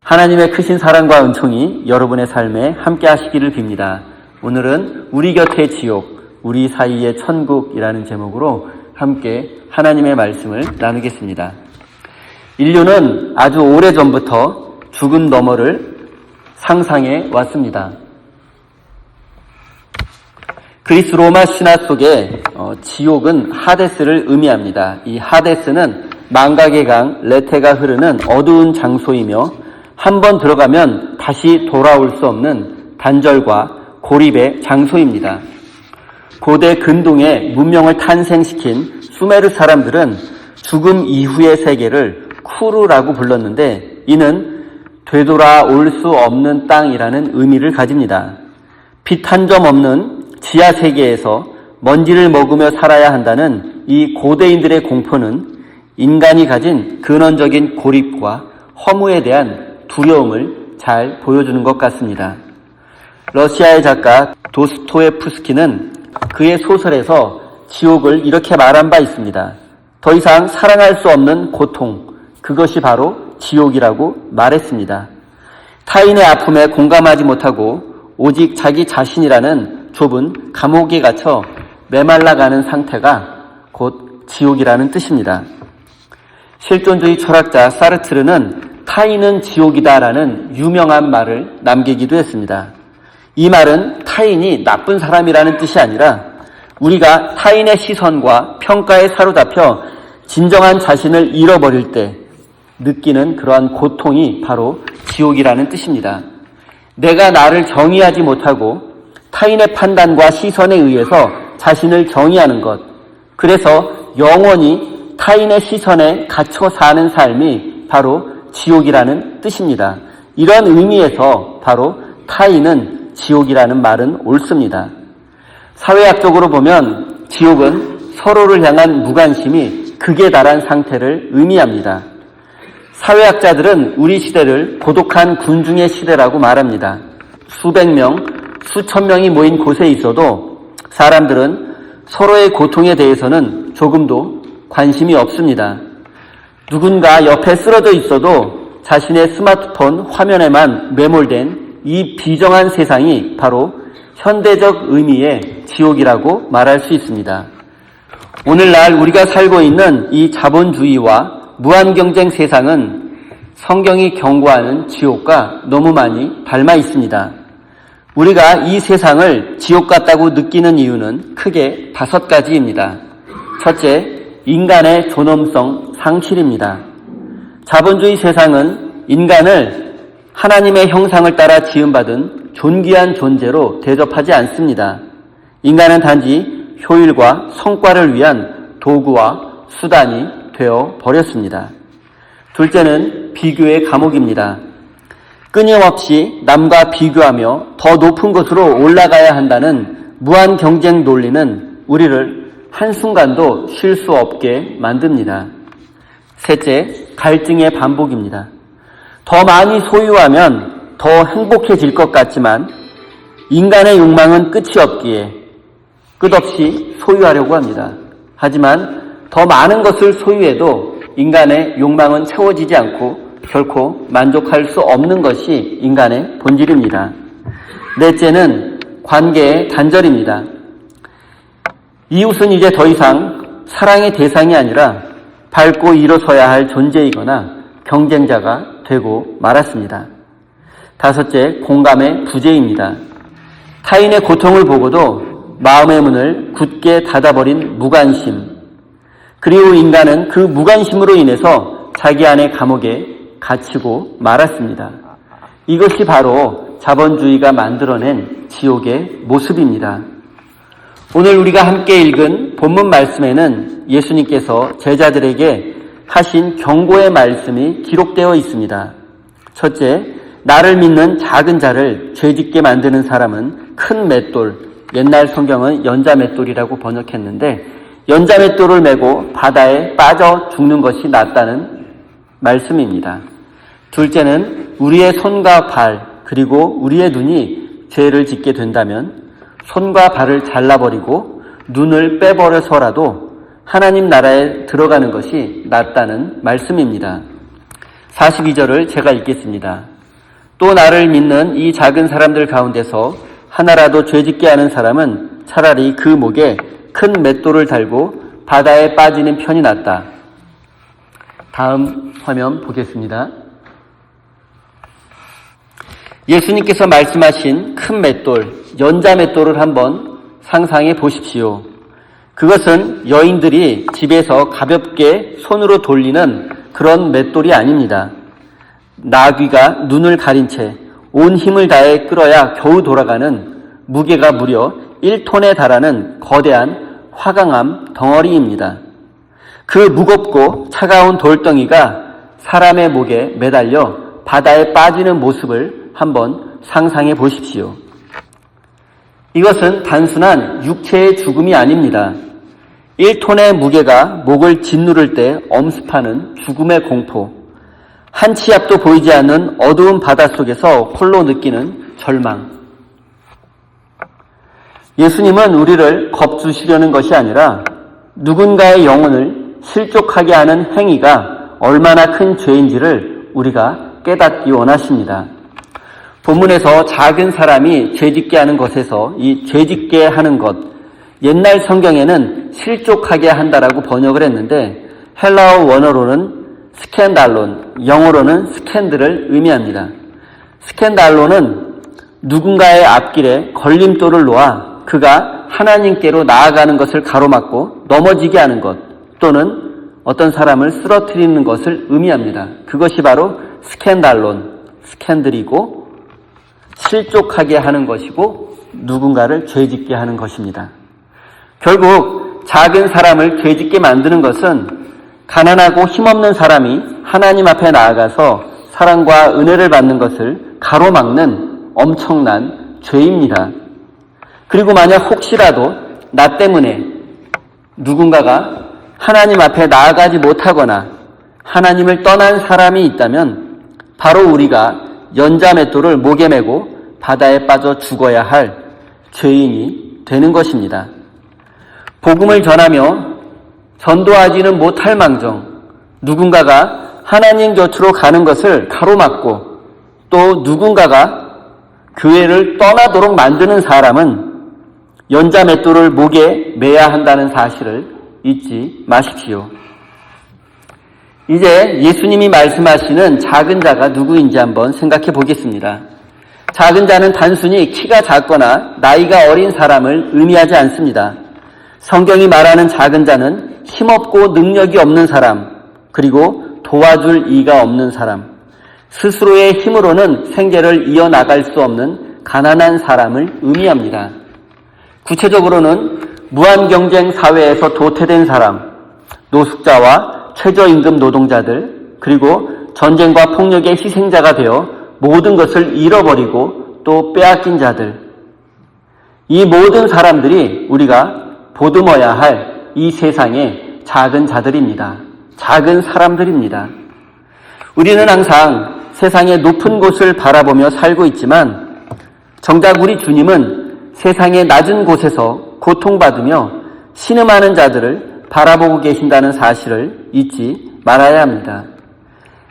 하나님의 크신 사랑과 은총이 여러분의 삶에 함께 하시기를 빕니다. 오늘은 우리 곁의 지옥, 우리 사이의 천국이라는 제목으로 함께 하나님의 말씀을 나누겠습니다. 인류는 아주 오래전부터 죽음 너머를 상상해 왔습니다. 그리스 로마 신화 속에 지옥은 하데스를 의미합니다. 이 하데스는 망각의 강 레테가 흐르는 어두운 장소이며 한번 들어가면 다시 돌아올 수 없는 단절과 고립의 장소입니다. 고대 근동에 문명을 탄생시킨 수메르 사람들은 죽음 이후의 세계를 쿠르라고 불렀는데 이는 되돌아올 수 없는 땅이라는 의미를 가집니다. 빛 한 점 없는 지하 세계에서 먼지를 먹으며 살아야 한다는 이 고대인들의 공포는 인간이 가진 근원적인 고립과 허무에 대한 두려움을 잘 보여주는 것 같습니다. 러시아의 작가 도스토예프스키는 그의 소설에서 지옥을 이렇게 말한 바 있습니다. 더 이상 사랑할 수 없는 고통, 그것이 바로 지옥이라고 말했습니다. 타인의 아픔에 공감하지 못하고 오직 자기 자신이라는 좁은 감옥에 갇혀 메말라가는 상태가 곧 지옥이라는 뜻입니다. 실존주의 철학자 사르트르는 타인은 지옥이다라는 유명한 말을 남기기도 했습니다. 이 말은 타인이 나쁜 사람이라는 뜻이 아니라 우리가 타인의 시선과 평가에 사로잡혀 진정한 자신을 잃어버릴 때 느끼는 그러한 고통이 바로 지옥이라는 뜻입니다. 내가 나를 정의하지 못하고 타인의 판단과 시선에 의해서 자신을 정의하는 것, 그래서 영원히 타인의 시선에 갇혀 사는 삶이 바로 지옥이라는 뜻입니다. 이런 의미에서 바로 타인은 지옥이라는 말은 옳습니다. 사회학적으로 보면 지옥은 서로를 향한 무관심이 극에 달한 상태를 의미합니다. 사회학자들은 우리 시대를 고독한 군중의 시대라고 말합니다. 수백 명, 수천 명이 모인 곳에 있어도 사람들은 서로의 고통에 대해서는 조금도 관심이 없습니다. 누군가 옆에 쓰러져 있어도 자신의 스마트폰 화면에만 매몰된 이 비정한 세상이 바로 현대적 의미의 지옥이라고 말할 수 있습니다. 오늘날 우리가 살고 있는 이 자본주의와 무한경쟁 세상은 성경이 경고하는 지옥과 너무 많이 닮아 있습니다. 우리가 이 세상을 지옥 같다고 느끼는 이유는 크게 5가지입니다. 첫째, 인간의 존엄성 상실입니다. 자본주의 세상은 인간을 하나님의 형상을 따라 지음받은 존귀한 존재로 대접하지 않습니다. 인간은 단지 효율과 성과를 위한 도구와 수단이 되어 버렸습니다. 둘째는 비교의 감옥입니다. 끊임없이 남과 비교하며 더 높은 곳으로 올라가야 한다는 무한 경쟁 논리는 우리를 한순간도 쉴 수 없게 만듭니다. 셋째, 갈증의 반복입니다. 더 많이 소유하면 더 행복해질 것 같지만 인간의 욕망은 끝이 없기에 끝없이 소유하려고 합니다. 하지만 더 많은 것을 소유해도 인간의 욕망은 채워지지 않고 결코 만족할 수 없는 것이 인간의 본질입니다. 넷째는 관계의 단절입니다. 이웃은 이제 더 이상 사랑의 대상이 아니라 밟고 일어서야 할 존재이거나 경쟁자가 되고 말았습니다. 다섯째, 공감의 부재입니다. 타인의 고통을 보고도 마음의 문을 굳게 닫아버린 무관심, 그리고 인간은 그 무관심으로 인해서 자기 안의 감옥에 갇히고 말았습니다. 이것이 바로 자본주의가 만들어낸 지옥의 모습입니다. 오늘 우리가 함께 읽은 본문 말씀에는 예수님께서 제자들에게 하신 경고의 말씀이 기록되어 있습니다. 첫째, 나를 믿는 작은 자를 죄짓게 만드는 사람은 큰 맷돌, 옛날 성경은 연자맷돌이라고 번역했는데 연자맷돌을 메고 바다에 빠져 죽는 것이 낫다는 말씀입니다. 둘째는 우리의 손과 발 그리고 우리의 눈이 죄를 짓게 된다면 손과 발을 잘라버리고 눈을 빼버려서라도 하나님 나라에 들어가는 것이 낫다는 말씀입니다. 42절을 제가 읽겠습니다. 또 나를 믿는 이 작은 사람들 가운데서 하나라도 죄짓게 하는 사람은 차라리 그 목에 큰 맷돌을 달고 바다에 빠지는 편이 낫다. 다음 화면 보겠습니다. 예수님께서 말씀하신 큰 맷돌, 연자 맷돌을 한번 상상해 보십시오. 그것은 여인들이 집에서 가볍게 손으로 돌리는 그런 맷돌이 아닙니다. 나귀가 눈을 가린 채 온 힘을 다해 끌어야 겨우 돌아가는 무게가 무려 1톤에 달하는 거대한 화강암 덩어리입니다. 그 무겁고 차가운 돌덩이가 사람의 목에 매달려 바다에 빠지는 모습을 한번 상상해 보십시오. 이것은 단순한 육체의 죽음이 아닙니다. 1톤의 무게가 목을 짓누를 때 엄습하는 죽음의 공포, 한 치 앞도 보이지 않는 어두운 바다 속에서 홀로 느끼는 절망. 예수님은 우리를 겁주시려는 것이 아니라 누군가의 영혼을 실족하게 하는 행위가 얼마나 큰 죄인지를 우리가 깨닫기 원하십니다. 본문에서 작은 사람이 죄짓게 하는 것에서 이 죄짓게 하는 것, 옛날 성경에는 실족하게 한다라고 번역을 했는데 헬라어 원어로는 스캔달론, 영어로는 스캔들을 의미합니다. 스캔달론은 누군가의 앞길에 걸림돌을 놓아 그가 하나님께로 나아가는 것을 가로막고 넘어지게 하는 것 또는 어떤 사람을 쓰러뜨리는 것을 의미합니다. 그것이 바로 스캔달론, 스캔들이고 실족하게 하는 것이고 누군가를 죄짓게 하는 것입니다. 결국 작은 사람을 죄짓게 만드는 것은 가난하고 힘없는 사람이 하나님 앞에 나아가서 사랑과 은혜를 받는 것을 가로막는 엄청난 죄입니다. 그리고 만약 혹시라도 나 때문에 누군가가 하나님 앞에 나아가지 못하거나 하나님을 떠난 사람이 있다면 바로 우리가 연자맷돌을 목에 메고 바다에 빠져 죽어야 할 죄인이 되는 것입니다. 복음을 전하며 전도하지는 못할 망정 누군가가 하나님 곁으로 가는 것을 가로막고 또 누군가가 교회를 떠나도록 만드는 사람은 연자맷돌을 목에 매야 한다는 사실을 잊지 마십시오. 이제 예수님이 말씀하시는 작은 자가 누구인지 한번 생각해 보겠습니다. 작은 자는 단순히 키가 작거나 나이가 어린 사람을 의미하지 않습니다. 성경이 말하는 작은 자는 힘없고 능력이 없는 사람, 그리고 도와줄 이가 없는 사람, 스스로의 힘으로는 생계를 이어나갈 수 없는 가난한 사람을 의미합니다. 구체적으로는 무한경쟁 사회에서 도태된 사람, 노숙자와 최저임금 노동자들, 그리고 전쟁과 폭력의 희생자가 되어 모든 것을 잃어버리고 또 빼앗긴 자들, 이 모든 사람들이 우리가 보듬어야 할 이 세상의 작은 자들입니다. 작은 사람들입니다. 우리는 항상 세상의 높은 곳을 바라보며 살고 있지만 정작 우리 주님은 세상의 낮은 곳에서 고통받으며 신음하는 자들을 바라보고 계신다는 사실을 잊지 말아야 합니다.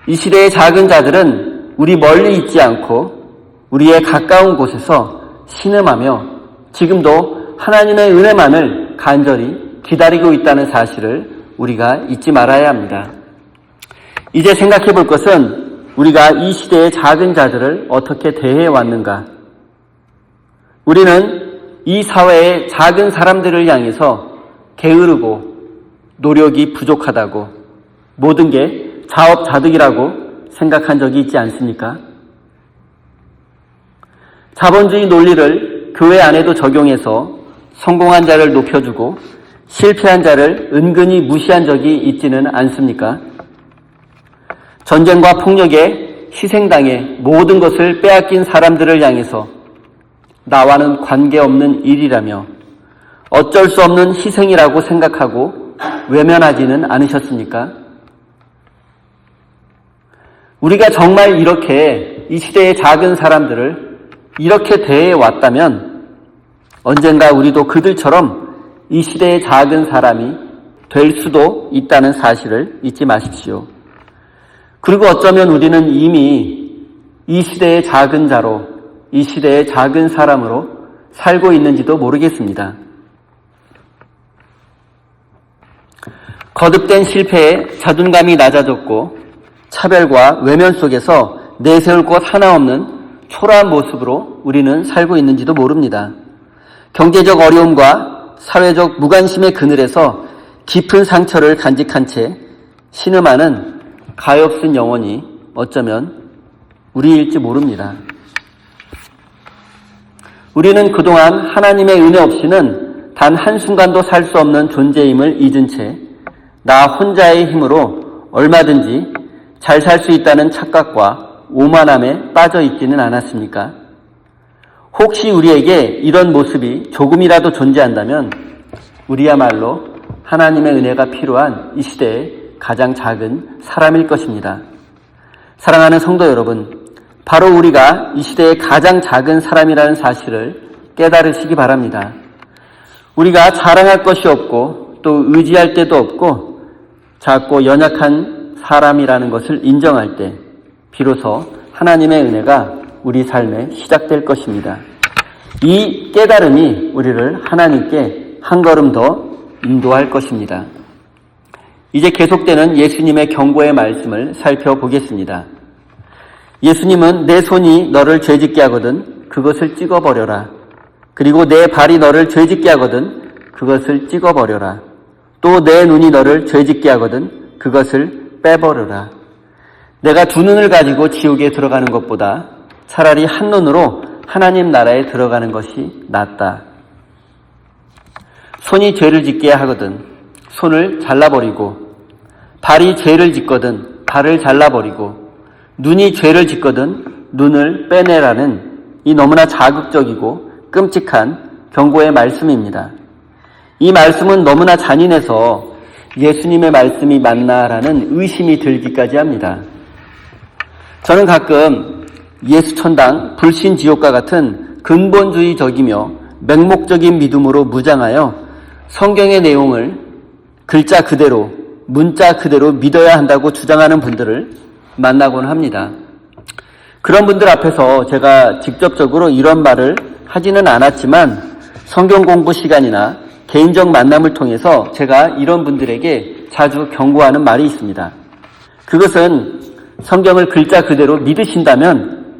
이 시대의 작은 자들은 우리 멀리 있지 않고 우리의 가까운 곳에서 신음하며 지금도 하나님의 은혜만을 간절히 기다리고 있다는 사실을 우리가 잊지 말아야 합니다. 이제 생각해 볼 것은 우리가 이 시대의 작은 자들을 어떻게 대해 왔는가? 우리는 이 사회의 작은 사람들을 향해서 게으르고 노력이 부족하다고 모든 게 자업자득이라고 생각한 적이 있지 않습니까? 자본주의 논리를 교회 안에도 적용해서 성공한 자를 높여주고 실패한 자를 은근히 무시한 적이 있지는 않습니까? 전쟁과 폭력에 희생당해 모든 것을 빼앗긴 사람들을 향해서 나와는 관계없는 일이라며 어쩔 수 없는 희생이라고 생각하고 외면하지는 않으셨습니까? 우리가 정말 이렇게 이 시대의 작은 사람들을 이렇게 대해왔다면 언젠가 우리도 그들처럼 이 시대의 작은 사람이 될 수도 있다는 사실을 잊지 마십시오. 그리고 어쩌면 우리는 이미 이 시대의 작은 자로, 이 시대의 작은 사람으로 살고 있는지도 모르겠습니다. 거듭된 실패에 자존감이 낮아졌고 차별과 외면 속에서 내세울 곳 하나 없는 초라한 모습으로 우리는 살고 있는지도 모릅니다. 경제적 어려움과 사회적 무관심의 그늘에서 깊은 상처를 간직한 채 신음하는 가엾은 영혼이 어쩌면 우리일지 모릅니다. 우리는 그동안 하나님의 은혜 없이는 단 한순간도 살 수 없는 존재임을 잊은 채 나 혼자의 힘으로 얼마든지 잘 살 수 있다는 착각과 오만함에 빠져 있지는 않았습니까? 혹시 우리에게 이런 모습이 조금이라도 존재한다면 우리야말로 하나님의 은혜가 필요한 이 시대의 가장 작은 사람일 것입니다. 사랑하는 성도 여러분, 바로 우리가 이 시대의 가장 작은 사람이라는 사실을 깨달으시기 바랍니다. 우리가 자랑할 것이 없고 또 의지할 데도 없고 작고 연약한 사람이라는 것을 인정할 때 비로소 하나님의 은혜가 우리 삶에 시작될 것입니다. 이 깨달음이 우리를 하나님께 한 걸음 더 인도할 것입니다. 이제 계속되는 예수님의 경고의 말씀을 살펴보겠습니다. 예수님은 내 손이 너를 죄짓게 하거든 그것을 찍어버려라. 그리고 내 발이 너를 죄짓게 하거든 그것을 찍어버려라. 또 내 눈이 너를 죄짓게 하거든 그것을 빼버려라. 내가 두 눈을 가지고 지옥에 들어가는 것보다 차라리 한 눈으로 하나님 나라에 들어가는 것이 낫다. 손이 죄를 짓게 하거든 손을 잘라버리고, 발이 죄를 짓거든 발을 잘라버리고, 눈이 죄를 짓거든 눈을 빼내라는 이 너무나 자극적이고 끔찍한 경고의 말씀입니다. 이 말씀은 너무나 잔인해서 예수님의 말씀이 맞나라는 의심이 들기까지 합니다. 저는 가끔 예수천당, 불신지옥과 같은 근본주의적이며 맹목적인 믿음으로 무장하여 성경의 내용을 글자 그대로, 문자 그대로 믿어야 한다고 주장하는 분들을 만나곤 합니다. 그런 분들 앞에서 제가 직접적으로 이런 말을 하지는 않았지만 성경 공부 시간이나 개인적 만남을 통해서 제가 이런 분들에게 자주 경고하는 말이 있습니다. 그것은 성경을 글자 그대로 믿으신다면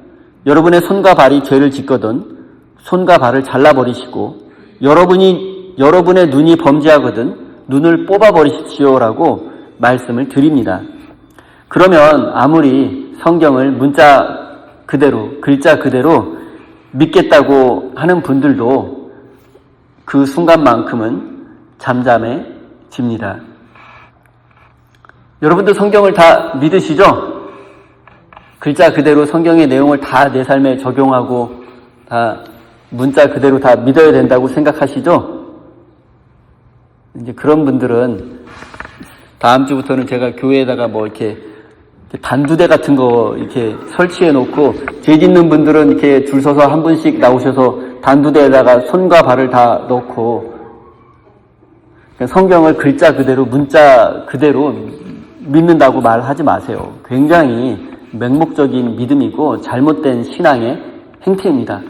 여러분의 손과 발이 죄를 짓거든 손과 발을 잘라버리시고, 여러분의 눈이 범죄하거든 눈을 뽑아버리십시오라고 말씀을 드립니다. 그러면 아무리 성경을 문자 그대로, 글자 그대로 믿겠다고 하는 분들도 그 순간만큼은 잠잠해집니다. 여러분들 성경을 다 믿으시죠? 글자 그대로 성경의 내용을 다 내 삶에 적용하고 다 문자 그대로 다 믿어야 된다고 생각하시죠? 이제 그런 분들은 다음 주부터는 제가 교회에다가 뭐 이렇게 단두대 같은 거 이렇게 설치해 놓고 죄 짓는 분들은 이렇게 줄 서서 한 분씩 나오셔서 단두대에다가 손과 발을 다 넣고 성경을 글자 그대로 문자 그대로 믿는다고 말하지 마세요. 굉장히 맹목적인 믿음이고 잘못된 신앙의 행태입니다.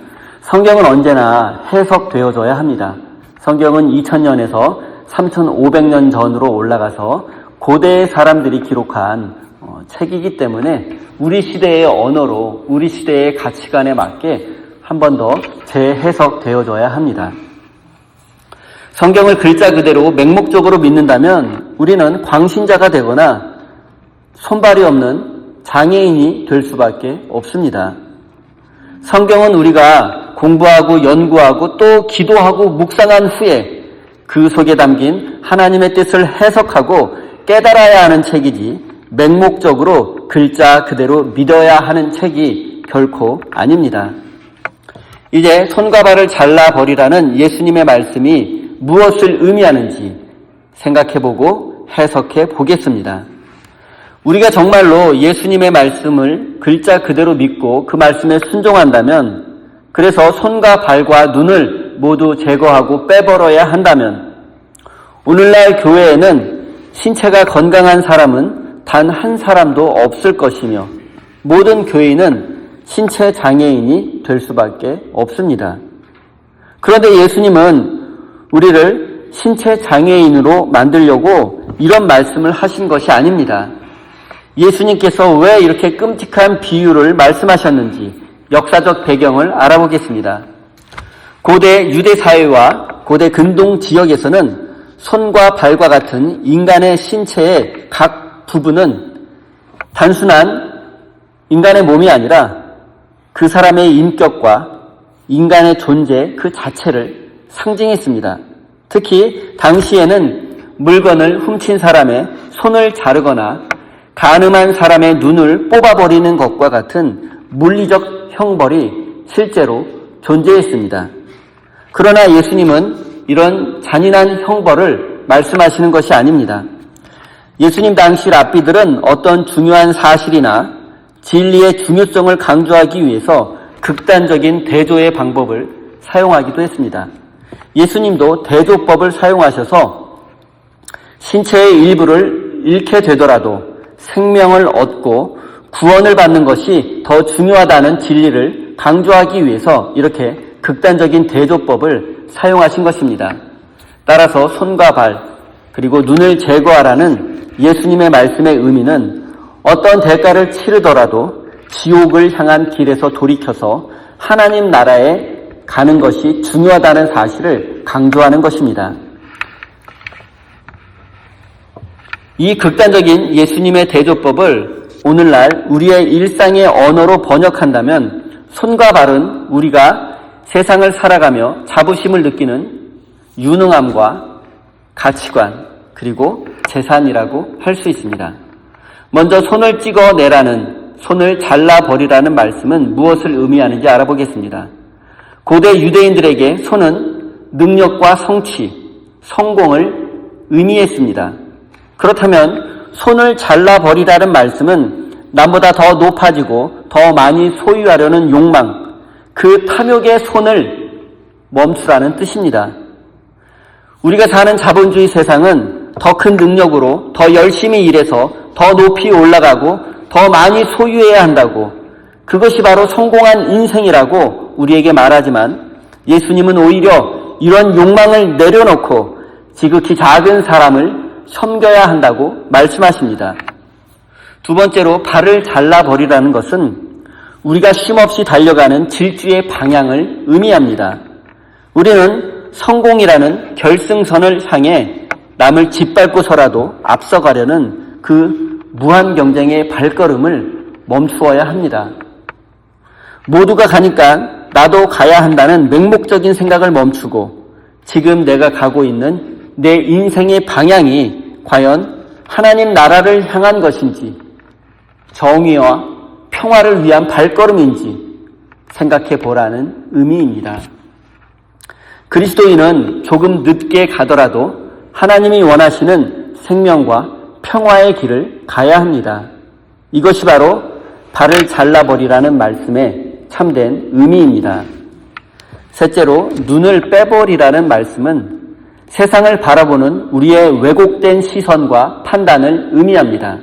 성경은 언제나 해석되어져야 합니다. 성경은 2000년에서 3500년 전으로 올라가서 고대의 사람들이 기록한 책이기 때문에 우리 시대의 언어로 우리 시대의 가치관에 맞게 한 번 더 재해석되어져야 합니다. 성경을 글자 그대로 맹목적으로 믿는다면 우리는 광신자가 되거나 손발이 없는 장애인이 될 수밖에 없습니다. 성경은 우리가 공부하고 연구하고 또 기도하고 묵상한 후에 그 속에 담긴 하나님의 뜻을 해석하고 깨달아야 하는 책이지 맹목적으로 글자 그대로 믿어야 하는 책이 결코 아닙니다. 이제 손과 발을 잘라버리라는 예수님의 말씀이 무엇을 의미하는지 생각해보고 해석해 보겠습니다. 우리가 정말로 예수님의 말씀을 글자 그대로 믿고 그 말씀에 순종한다면, 그래서 손과 발과 눈을 모두 제거하고 빼버려야 한다면, 오늘날 교회에는 신체가 건강한 사람은 단 한 사람도 없을 것이며 모든 교인은 신체 장애인이 될 수밖에 없습니다. 그런데 예수님은 우리를 신체 장애인으로 만들려고 이런 말씀을 하신 것이 아닙니다. 예수님께서 왜 이렇게 끔찍한 비유를 말씀하셨는지 역사적 배경을 알아보겠습니다. 고대 유대 사회와 고대 근동 지역에서는 손과 발과 같은 인간의 신체의 각 부분은 단순한 인간의 몸이 아니라 그 사람의 인격과 인간의 존재 그 자체를 상징했습니다. 특히 당시에는 물건을 훔친 사람의 손을 자르거나 간음한 사람의 눈을 뽑아버리는 것과 같은 물리적 형벌이 실제로 존재했습니다. 그러나 예수님은 이런 잔인한 형벌을 말씀하시는 것이 아닙니다. 예수님 당시 랍비들은 어떤 중요한 사실이나 진리의 중요성을 강조하기 위해서 극단적인 대조의 방법을 사용하기도 했습니다. 예수님도 대조법을 사용하셔서 신체의 일부를 잃게 되더라도 생명을 얻고 구원을 받는 것이 더 중요하다는 진리를 강조하기 위해서 이렇게 극단적인 대조법을 사용하신 것입니다. 따라서 손과 발 그리고 눈을 제거하라는 예수님의 말씀의 의미는 어떤 대가를 치르더라도 지옥을 향한 길에서 돌이켜서 하나님 나라에 가는 것이 중요하다는 사실을 강조하는 것입니다. 이 극단적인 예수님의 대조법을 오늘날 우리의 일상의 언어로 번역한다면 손과 발은 우리가 세상을 살아가며 자부심을 느끼는 유능함과 가치관 그리고 재산이라고 할 수 있습니다. 먼저 손을 찍어내라는 손을 잘라버리라는 말씀은 무엇을 의미하는지 알아보겠습니다. 고대 유대인들에게 손은 능력과 성취, 성공을 의미했습니다. 그렇다면 손을 잘라버리라는 말씀은 남보다 더 높아지고 더 많이 소유하려는 욕망, 그 탐욕의 손을 멈추라는 뜻입니다. 우리가 사는 자본주의 세상은 더 큰 능력으로 더 열심히 일해서 더 높이 올라가고 더 많이 소유해야 한다고 그것이 바로 성공한 인생이라고 우리에게 말하지만 예수님은 오히려 이런 욕망을 내려놓고 지극히 작은 사람을 섬겨야 한다고 말씀하십니다. 두 번째로 발을 잘라버리라는 것은 우리가 쉼없이 달려가는 질주의 방향을 의미합니다. 우리는 성공이라는 결승선을 향해 남을 짓밟고서라도 앞서가려는 그 무한 경쟁의 발걸음을 멈추어야 합니다. 모두가 가니까 나도 가야 한다는 맹목적인 생각을 멈추고 지금 내가 가고 있는 내 인생의 방향이 과연 하나님 나라를 향한 것인지 정의와 평화를 위한 발걸음인지 생각해 보라는 의미입니다. 그리스도인은 조금 늦게 가더라도 하나님이 원하시는 생명과 평화의 길을 가야 합니다. 이것이 바로 발을 잘라버리라는 말씀의 참된 의미입니다. 셋째로 눈을 빼버리라는 말씀은 세상을 바라보는 우리의 왜곡된 시선과 판단을 의미합니다.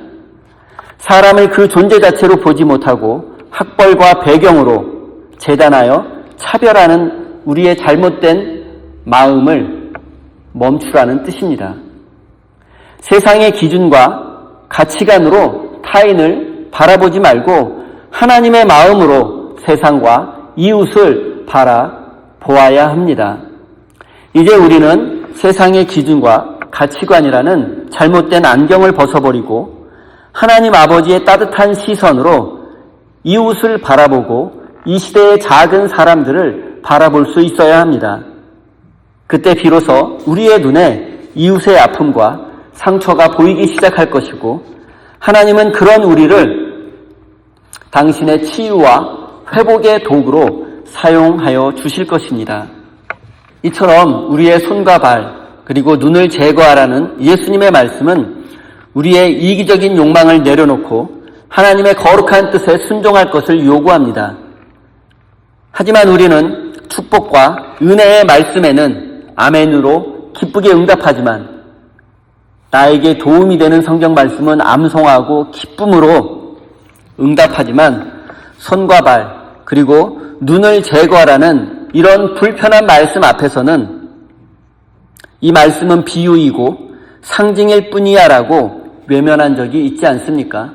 사람을 그 존재 자체로 보지 못하고 학벌과 배경으로 재단하여 차별하는 우리의 잘못된 마음을 멈추라는 뜻입니다. 세상의 기준과 가치관으로 타인을 바라보지 말고 하나님의 마음으로 세상과 이웃을 바라보아야 합니다. 이제 우리는 세상의 기준과 가치관이라는 잘못된 안경을 벗어버리고 하나님 아버지의 따뜻한 시선으로 이웃을 바라보고 이 시대의 작은 사람들을 바라볼 수 있어야 합니다. 그때 비로소 우리의 눈에 이웃의 아픔과 상처가 보이기 시작할 것이고 하나님은 그런 우리를 당신의 치유와 회복의 도구로 사용하여 주실 것입니다. 이처럼 우리의 손과 발 그리고 눈을 제거하라는 예수님의 말씀은 우리의 이기적인 욕망을 내려놓고 하나님의 거룩한 뜻에 순종할 것을 요구합니다. 하지만 우리는 축복과 은혜의 말씀에는 아멘으로 기쁘게 응답하지만 나에게 도움이 되는 성경 말씀은 암송하고 기쁨으로 응답하지만 손과 발 그리고 눈을 제거하라는 이런 불편한 말씀 앞에서는 이 말씀은 비유이고 상징일 뿐이야라고 외면한 적이 있지 않습니까?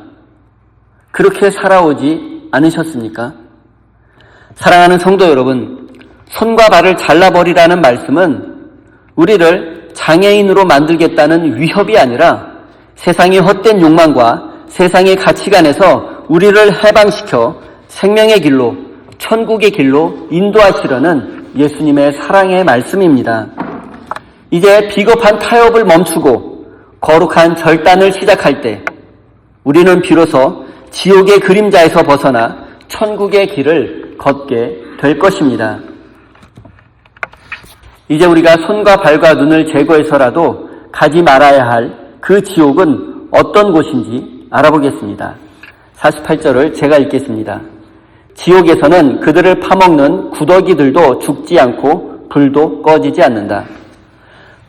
그렇게 살아오지 않으셨습니까? 사랑하는 성도 여러분, 손과 발을 잘라버리라는 말씀은 우리를 장애인으로 만들겠다는 위협이 아니라 세상의 헛된 욕망과 세상의 가치관에서 우리를 해방시켜 생명의 길로, 천국의 길로 인도하시려는 예수님의 사랑의 말씀입니다. 이제 비겁한 타협을 멈추고 거룩한 절단을 시작할 때 우리는 비로소 지옥의 그림자에서 벗어나 천국의 길을 걷게 될 것입니다. 이제 우리가 손과 발과 눈을 제거해서라도 가지 말아야 할 그 지옥은 어떤 곳인지 알아보겠습니다. 48절을 제가 읽겠습니다. 지옥에서는 그들을 파먹는 구더기들도 죽지 않고 불도 꺼지지 않는다.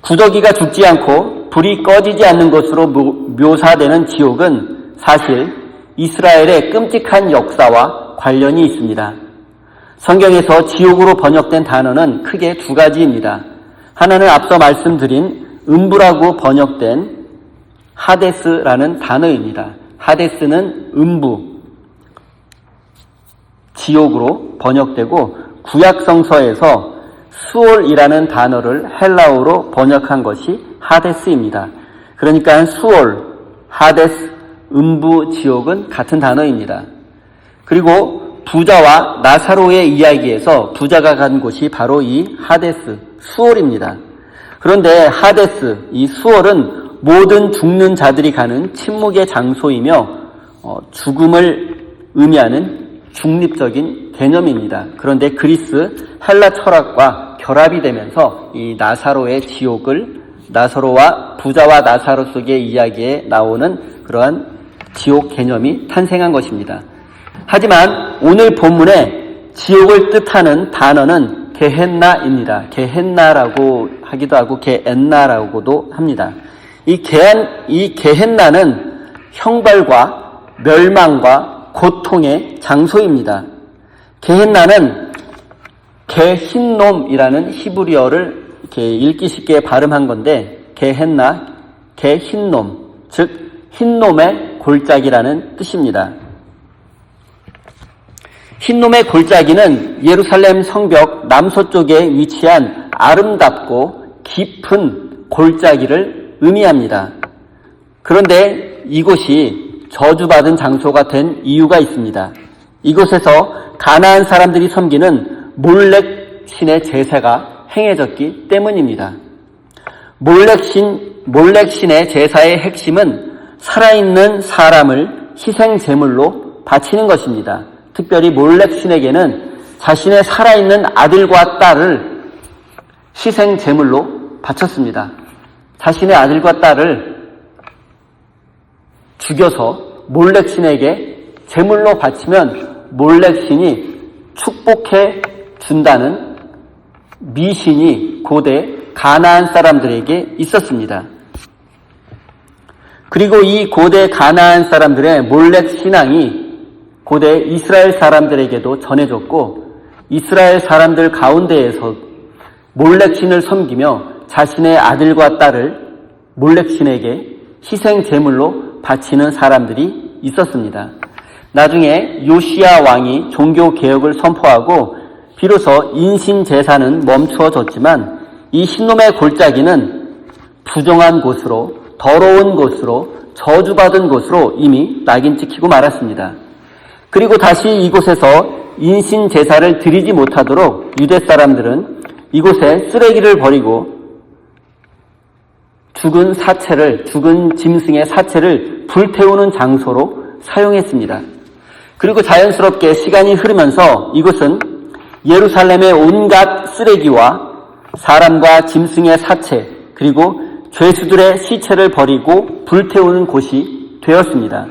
구더기가 죽지 않고 불이 꺼지지 않는 것으로 묘사되는 지옥은 사실 이스라엘의 끔찍한 역사와 관련이 있습니다. 성경에서 지옥으로 번역된 단어는 크게 두 가지입니다. 하나는 앞서 말씀드린 음부라고 번역된 하데스라는 단어입니다. 하데스는 음부, 지옥으로 번역되고 구약 성서에서 수올이라는 단어를 헬라어로 번역한 것이 하데스입니다. 그러니까 수올, 하데스, 음부, 지옥은 같은 단어입니다. 그리고 부자와 나사로의 이야기에서 부자가 간 곳이 바로 이 하데스, 수올입니다. 그런데 하데스, 이 수올은 모든 죽는 자들이 가는 침묵의 장소이며 죽음을 의미하는 중립적인 개념입니다. 그런데 그리스 헬라 철학과 결합이 되면서 이 나사로의 지옥을 나사로와 부자와 나사로 속의 이야기에 나오는 그러한 지옥 개념이 탄생한 것입니다. 하지만 오늘 본문에 지옥을 뜻하는 단어는 게헨나입니다. 게헨나라고 하기도 하고 게엔나라고도 합니다. 이 게헨나는 형벌과 멸망과 고통의 장소입니다. 게헨나는 게힌놈이라는 히브리어를 이렇게 읽기 쉽게 발음한 건데 게헨나, 게힌놈, 즉 흰놈의 골짜기라는 뜻입니다. 흰놈의 골짜기는 예루살렘 성벽 남서쪽에 위치한 아름답고 깊은 골짜기를 의미합니다. 그런데 이곳이 저주받은 장소가 된 이유가 있습니다. 이곳에서 가나안 사람들이 섬기는 몰렉 신의 제사가 행해졌기 때문입니다. 몰렉 신의 제사의 핵심은 살아있는 사람을 희생 제물로 바치는 것입니다. 특별히 몰렉 신에게는 자신의 살아있는 아들과 딸을 희생 제물로 바쳤습니다. 자신의 아들과 딸을 죽여서 몰렉 신에게 제물로 바치면 몰렉 신이 축복해 준다는 미신이 고대 가나안 사람들에게 있었습니다. 그리고 이 고대 가나안 사람들의 몰렉 신앙이 고대 이스라엘 사람들에게도 전해졌고 이스라엘 사람들 가운데에서 몰렉 신을 섬기며 자신의 아들과 딸을 몰렉 신에게 희생 제물로 바치는 사람들이 있었습니다. 나중에 요시야 왕이 종교 개혁을 선포하고 비로소 인신 제사는 멈추어졌지만 이 흰놈의 골짜기는 부정한 곳으로 더러운 곳으로 저주받은 곳으로 이미 낙인 찍히고 말았습니다. 그리고 다시 이곳에서 인신 제사를 드리지 못하도록 유대 사람들은 이곳에 쓰레기를 버리고 죽은 짐승의 사체를 불태우는 장소로 사용했습니다. 그리고 자연스럽게 시간이 흐르면서 이곳은 예루살렘의 온갖 쓰레기와 사람과 짐승의 사체 그리고 죄수들의 시체를 버리고 불태우는 곳이 되었습니다.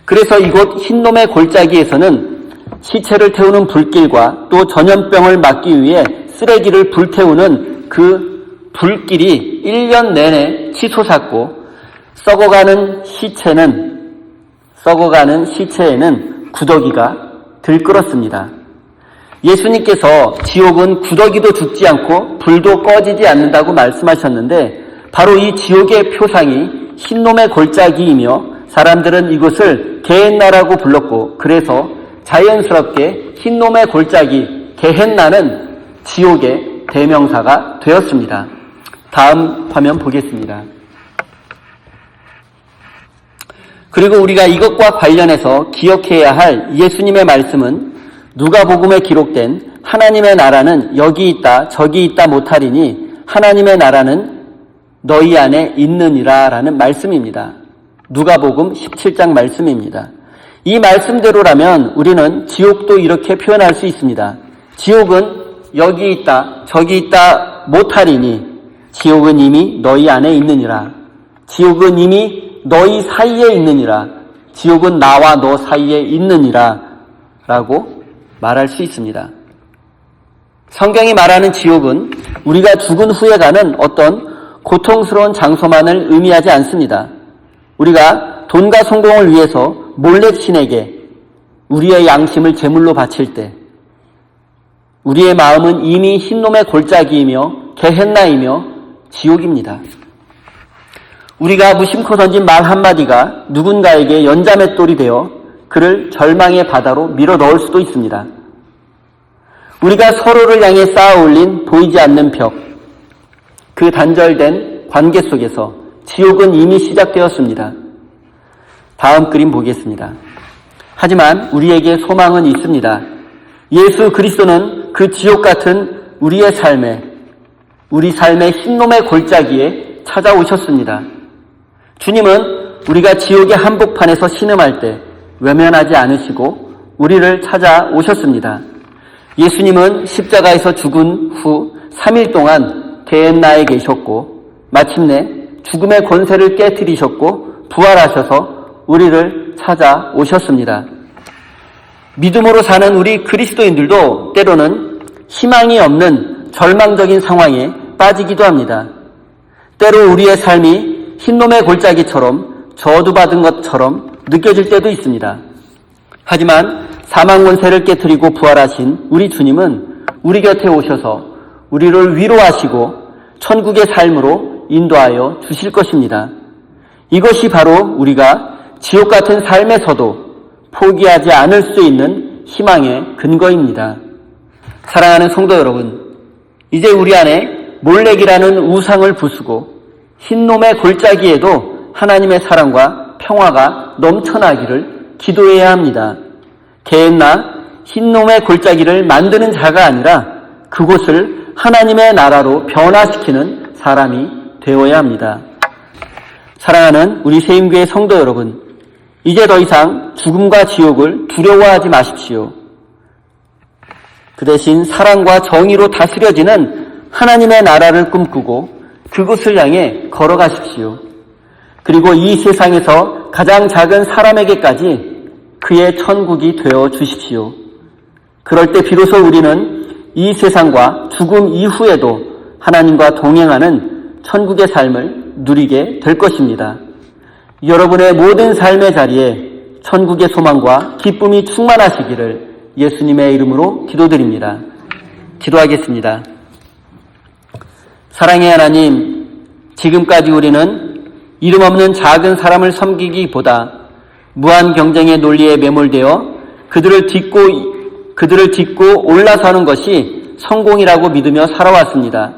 그래서 이곳 흰놈의 골짜기에서는 시체를 태우는 불길과 또 전염병을 막기 위해 쓰레기를 불태우는 그 불길이 1년 내내 치솟았고 썩어가는 시체에는 구더기가 들끓었습니다. 예수님께서 지옥은 구더기도 죽지 않고 불도 꺼지지 않는다고 말씀하셨는데 바로 이 지옥의 표상이 흰놈의 골짜기이며 사람들은 이곳을 게헨나라고 불렀고 그래서 자연스럽게 흰놈의 골짜기 게헨나는 지옥의 대명사가 되었습니다. 다음 화면 보겠습니다. 그리고 우리가 이것과 관련해서 기억해야 할 예수님의 말씀은 누가복음에 기록된 하나님의 나라는 여기 있다 저기 있다 못하리니 하나님의 나라는 너희 안에 있느니라 라는 말씀입니다. 누가복음 17장 말씀입니다. 이 말씀대로라면 우리는 지옥도 이렇게 표현할 수 있습니다. 지옥은 여기 있다 저기 있다 못하리니 지옥은 이미 너희 안에 있느니라. 지옥은 이미 너희 사이에 있느니라. 지옥은 나와 너 사이에 있느니라 라고 말할 수 있습니다. 성경이 말하는 지옥은 우리가 죽은 후에 가는 어떤 고통스러운 장소만을 의미하지 않습니다. 우리가 돈과 성공을 위해서 몰래 신에게 우리의 양심을 제물로 바칠 때 우리의 마음은 이미 흰놈의 골짜기이며 게헨나이며 지옥입니다. 우리가 무심코 던진 말 한마디가 누군가에게 연자맷돌이 되어 그를 절망의 바다로 밀어 넣을 수도 있습니다. 우리가 서로를 향해 쌓아 올린 보이지 않는 벽, 그 단절된 관계 속에서 지옥은 이미 시작되었습니다. 다음 그림 보겠습니다. 하지만 우리에게 소망은 있습니다. 예수 그리스도는 그 지옥 같은 우리 삶의 흰놈의 골짜기에 찾아오셨습니다. 주님은 우리가 지옥의 한복판에서 신음할 때 외면하지 않으시고 우리를 찾아오셨습니다. 예수님은 십자가에서 죽은 후 3일 동안 게헨나에 계셨고 마침내 죽음의 권세를 깨뜨리셨고 부활하셔서 우리를 찾아오셨습니다. 믿음으로 사는 우리 그리스도인들도 때로는 희망이 없는 절망적인 상황에 빠지기도 합니다. 때로 우리의 삶이 흰놈의 골짜기처럼 저주받은 것처럼 느껴질 때도 있습니다. 하지만 사망 권세를 깨뜨리고 부활하신 우리 주님은 우리 곁에 오셔서 우리를 위로하시고 천국의 삶으로 인도하여 주실 것입니다. 이것이 바로 우리가 지옥 같은 삶에서도 포기하지 않을 수 있는 희망의 근거입니다. 사랑하는 성도 여러분, 이제 우리 안에 몰렉이라는 우상을 부수고 흰놈의 골짜기에도 하나님의 사랑과 평화가 넘쳐나기를 기도해야 합니다. 게헨나 흰놈의 골짜기를 만드는 자가 아니라 그곳을 하나님의 나라로 변화시키는 사람이 되어야 합니다. 사랑하는 우리 세임교회 성도 여러분, 이제 더 이상 죽음과 지옥을 두려워하지 마십시오. 그 대신 사랑과 정의로 다스려지는 하나님의 나라를 꿈꾸고 그곳을 향해 걸어가십시오. 그리고 이 세상에서 가장 작은 사람에게까지 그의 천국이 되어 주십시오. 그럴 때 비로소 우리는 이 세상과 죽음 이후에도 하나님과 동행하는 천국의 삶을 누리게 될 것입니다. 여러분의 모든 삶의 자리에 천국의 소망과 기쁨이 충만하시기를 예수님의 이름으로 기도드립니다. 기도하겠습니다. 사랑의 하나님, 지금까지 우리는 이름 없는 작은 사람을 섬기기보다 무한 경쟁의 논리에 매몰되어 그들을 딛고 올라서는 것이 성공이라고 믿으며 살아왔습니다.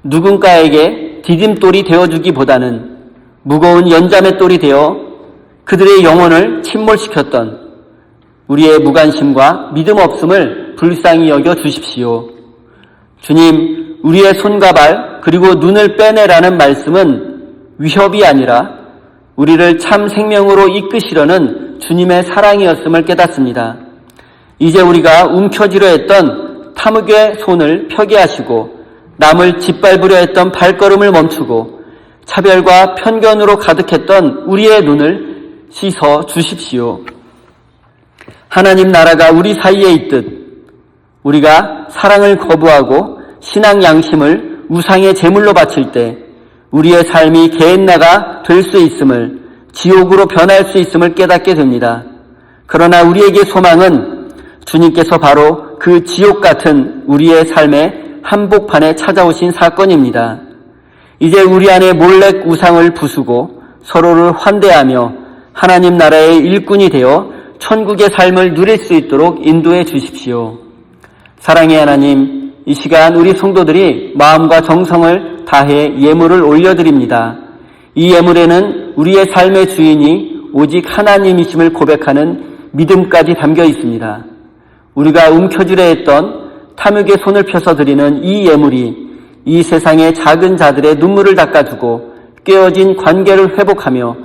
누군가에게 디딤돌이 되어주기보다는 무거운 연자맷돌이 되어 그들의 영혼을 침몰시켰던 우리의 무관심과 믿음 없음을 불쌍히 여겨 주십시오. 주님, 우리의 손과 발 그리고 눈을 빼내라는 말씀은 위협이 아니라 우리를 참 생명으로 이끄시려는 주님의 사랑이었음을 깨닫습니다. 이제 우리가 움켜쥐려 했던 탐욕의 손을 펴게 하시고 남을 짓밟으려 했던 발걸음을 멈추고 차별과 편견으로 가득했던 우리의 눈을 씻어 주십시오. 하나님 나라가 우리 사이에 있듯 우리가 사랑을 거부하고 신앙 양심을 우상의 제물로 바칠 때 우리의 삶이 게헨나가 될 수 있음을, 지옥으로 변할 수 있음을 깨닫게 됩니다. 그러나 우리에게 소망은 주님께서 바로 그 지옥 같은 우리의 삶의 한복판에 찾아오신 사건입니다. 이제 우리 안에 몰래 우상을 부수고 서로를 환대하며 하나님 나라의 일꾼이 되어 천국의 삶을 누릴 수 있도록 인도해 주십시오. 사랑의 하나님, 이 시간 우리 성도들이 마음과 정성을 다해 예물을 올려드립니다. 이 예물에는 우리의 삶의 주인이 오직 하나님이심을 고백하는 믿음까지 담겨 있습니다. 우리가 움켜쥐려 했던 탐욕의 손을 펴서 드리는 이 예물이 이 세상의 작은 자들의 눈물을 닦아주고 깨어진 관계를 회복하며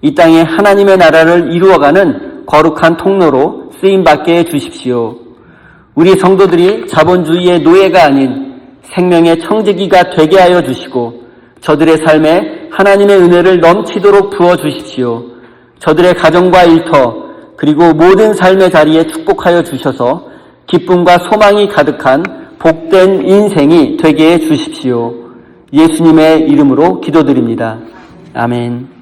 이 땅에 하나님의 나라를 이루어가는 거룩한 통로로 쓰임받게 해주십시오. 우리 성도들이 자본주의의 노예가 아닌 생명의 청지기가 되게 하여 주시고 저들의 삶에 하나님의 은혜를 넘치도록 부어주십시오. 저들의 가정과 일터 그리고 모든 삶의 자리에 축복하여 주셔서 기쁨과 소망이 가득한 복된 인생이 되게 해 주십시오. 예수님의 이름으로 기도드립니다. 아멘.